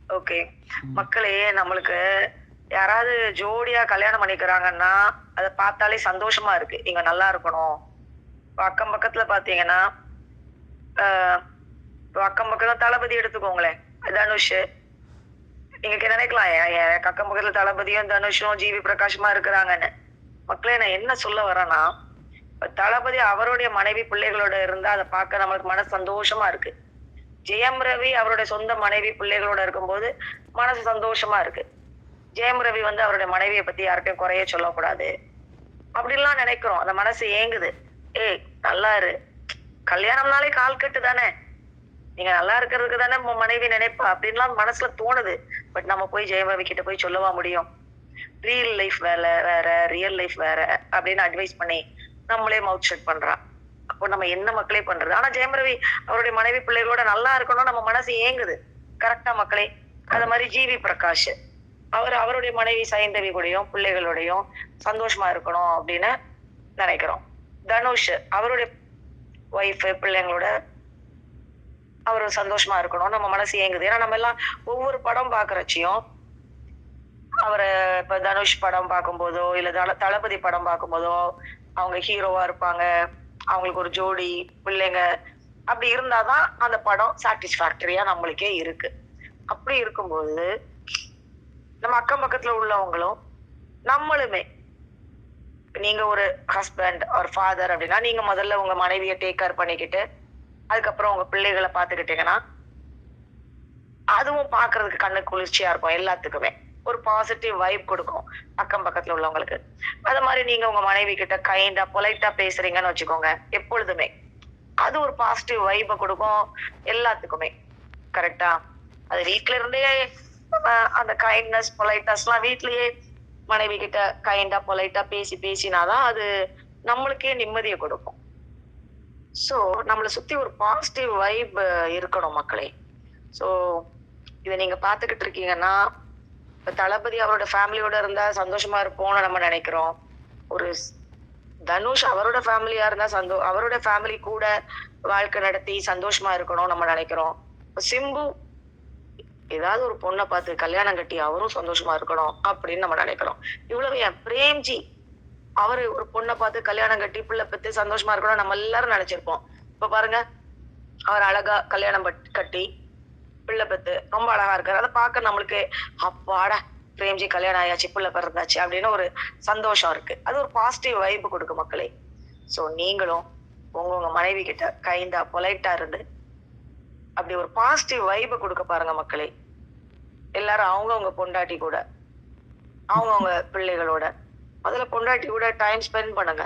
Okay. ம். மக்களே நம்மளுக்கு யாராவது ஜோடியா கல்யாணம் பண்ணிக்கிறாங்கன்னா, அத பார்த்தாலே சந்தோஷமா இருக்கு. நீங்க நல்லா இருக்கணும். இப்ப அக்கம் பக்கத்துல பார்த்தீங்கன்னா, அ இப்ப அக்கம் பக்கத்துல தளபதி எடுத்துக்கோங்களேன். தனுஷ். நீங்க நினைக்கலாம், எனக்கு அக்கம் பக்கத்துல தளபதியும், தனுஷும், ஜிவி பிரகாஷுமா இருக்கிறாங்கன்னு. மக்களே நான் என்ன சொல்ல வரேன்னா, இப்ப தளபதி அவருடைய மனைவி, பிள்ளைகளோட இருந்தா அத பார்க்க நம்மளுக்கு மனசு சந்தோஷமா இருக்கு. ஜெயம் ரவி அவருடைய சொந்த மனைவி, பிள்ளைகளோட இருக்கும்போது மனசு சந்தோஷமா இருக்கு. ஜெயம் ரவி வந்து அவருடைய மனைவிய பத்தி யார்ட்டயும் குறையே சொல்லக்கூடாது. அப்படின்லாம் நினைக்கிறோம். அந்த மனசு ஏங்குது. ஏய் நல்லா இரு. கல்யாணம்னாலே கால் கட்டு தானே. நீங்க நல்லா இருக்கிறதுக்கு தானே உன் மனைவி நினைப்பா அப்படின்லாம் மனசுல தோணுது. பட் நம்ம போய் ஜெயம் ரவி கிட்ட போய் சொல்லவா முடியும்? ரியல் லைஃப் வேற, ரியல் லைஃப் வேற அப்படின்னு அட்வைஸ் பண்ணி நம்மளே மவுத் ஷட் பண்றா. அப்போ நம்ம என்ன மக்களே பண்றது? ஆனா ஜெயம் ரவி அவருடைய மனைவி பிள்ளைகளோட நல்லா இருக்கணும் நம்ம மனசு ஏங்குது. கரெக்டா மக்களே? அது மாதிரி ஜிவி பிரகாஷ். அவருடைய மனைவி சைந்தவி கூடயும் பிள்ளைகளோடையும் சந்தோஷமா இருக்கணும் அப்படின்னு நினைக்கிறோம். தனுஷ் அவருடைய ஒய்ஃப் பிள்ளைங்களோட அவரு சந்தோஷமா இருக்கணும் நம்ம மனசு ஏங்குது. ஏன்னா நம்ம எல்லாம் ஒவ்வொரு படம் பாக்குறச்சியும் அவர இப்ப தனுஷ் படம் பார்க்கும்போதோ இல்ல தளபதி படம் பார்க்கும்போதோ அவங்க ஹீரோவா இருப்பாங்க. அவங்களுக்கு ஒரு ஜோடி பிள்ளைங்க அப்படி இருந்தாதான் அந்த படம் சாட்டிஸ்பாக்டரியா நம்மளுக்கே இருக்கு. அப்படி இருக்கும்போது நம்ம அக்கம் பக்கத்துல உள்ளவங்களும் நம்மளுமே நீங்க ஒரு ஹஸ்பண்ட் ஒரு ஃபாதர் அப்படின்னா நீங்க முதல்ல உங்க மனைவியை டேக் கேர் பண்ணிக்கிட்டு அதுக்கப்புறம் உங்க பிள்ளைகளை பாத்துக்கிட்டீங்கன்னா அதுவும் பாக்குறதுக்கு கண்ணு குளிர்ச்சியா இருக்கும். எல்லாத்துக்குமே ஒரு பாசிட்டிவ் வைப் கொடுக்கும் அக்கம் பக்கத்துல உள்ளவங்களுக்கு. அது மாதிரி நீங்க உங்க மனைவி கிட்ட கைண்டா பொலைட்டா பேசுறீங்கன்னு வச்சுக்கோங்க. எப்பொழுதுமே அது ஒரு பாசிட்டிவ் வைப்பை கொடுக்கும் எல்லாத்துக்குமே. கரெக்டா? அது வீட்டுல இருந்தே அந்த கைண்ட்னஸ் பொலைட்னஸ் எல்லாம் வீட்லயே மனைவி கிட்ட கைண்டா பொலைட்டா பேசினாதான் அது நம்மளுக்கே நிம்மதியை கொடுக்கும். சோ நம்மளை சுத்தி ஒரு பாசிட்டிவ் வைப் இருக்கணும் மக்களே. சோ இதை நீங்க பாத்துக்கிட்டு இருக்கீங்கன்னா இப்ப தளபதி அவரோட ஃபேமிலியோட இருந்தா சந்தோஷமா இருப்போம்னு நம்ம நினைக்கிறோம். ஒரு தனுஷ் அவரோட ஃபேமிலியா இருந்தா அவரோட ஃபேமிலி கூட வாழ்க்கை நடத்தி சந்தோஷமா இருக்கணும் நம்ம நினைக்கிறோம். சிம்பு ஏதாவது ஒரு பொண்ணை பார்த்து கல்யாணம் கட்டி அவரும் சந்தோஷமா இருக்கணும் அப்படின்னு நம்ம நினைக்கிறோம். இவ்வளவு ஏன் பிரேம்ஜி அவரு ஒரு பொண்ணை பார்த்து கல்யாணம் கட்டி பிள்ளை பெத்து சந்தோஷமா இருக்கணும் நம்ம எல்லாரும் நினைச்சிருப்போம். இப்ப பாருங்க அவர் அழகா கல்யாணம் கட்டி பிள்ளை பெத்து ரொம்ப அழகா இருக்காரு. அதை பார்க்க நம்மளுக்கு அப்பாட பிரேம்ஜி கல்யாணம் ஆயாச்சு பிள்ளை பிறந்தாச்சு அப்படின்னு ஒரு சந்தோஷம் இருக்கு. அது ஒரு பாசிட்டிவ் வைப் கொடுக்கும் மக்களே. சோ நீங்களும் உங்க மனைவி கிட்ட கைண்டா பொலைட்டா இருந்து அப்படி ஒரு பாசிட்டிவ் வைப் கொடுக்க பாருங்க மக்களே. எல்லாரும் அவங்கவுங்க பொண்டாட்டி கூட அவங்கவுங்க பிள்ளைகளோட அதுல பொண்டாட்டி கூட டைம் ஸ்பெண்ட் பண்ணுங்க.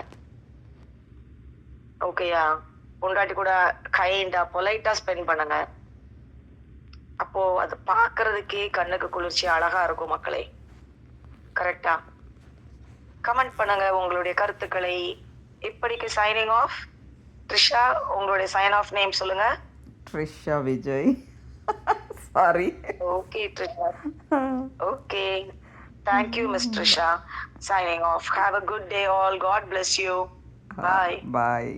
ஓகேயா? பொண்டாட்டி கூட கைண்டா பொலைட்டா ஸ்பெண்ட் பண்ணுங்க. அப்போ அது பாக்குறதுக்கே கண்ணுக்கு குளிர்ச்சி அழகா இருக்கும் மக்களே. கரெக்டா? கமெண்ட் பண்ணுங்க உங்களுடைய கருத்துக்களை. இப்படிக்கு சைனிங் ஆஃப். த்ரிஷா உங்களுடைய சைன் ஆஃப் நேம் சொல்லுங்க. Trisha Vijay. Sorry. Okay Trisha. Okay. Thank you, Miss Trisha. Signing off. Have a good day all. God bless you. Bye. Bye.